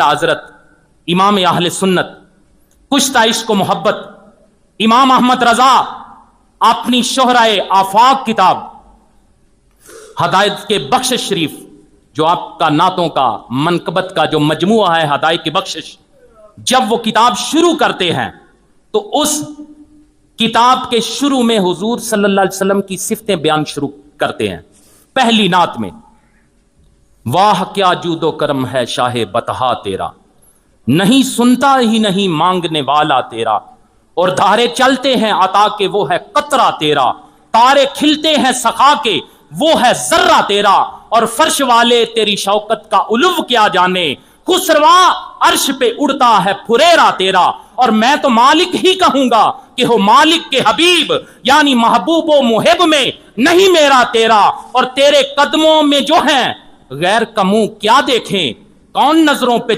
اعلی حضرت امام اہل سنت کشتہ عشق و محبت امام احمد رضا اپنی شہرائے آفاق کتاب ہدایت کے بخشش شریف، جو آپ کا نعتوں کا منقبت کا جو مجموعہ ہے ہدایت کی بخشش، جب وہ کتاب شروع کرتے ہیں تو اس کتاب کے شروع میں حضور صلی اللہ علیہ وسلم کی صفتیں بیان شروع کرتے ہیں۔ پہلی نعت میں واہ کیا جود و کرم ہے شاہ بطحا تیرا، نہیں سنتا ہی نہیں مانگنے والا تیرا، اور دھارے چلتے ہیں عطا کے وہ ہے قطرہ تیرا، تارے کھلتے ہیں سخا کے وہ ہے ذرہ تیرا، اور فرش والے تیری شوکت کا علو کیا جانے، خسروا عرش پہ اڑتا ہے پھریرا تیرا، اور میں تو مالک ہی کہوں گا کہ ہو مالک کے حبیب، یعنی محبوب و محب میں نہیں میرا تیرا، اور تیرے قدموں میں جو ہیں غیر کا منہ کیا دیکھیں، کون نظروں پہ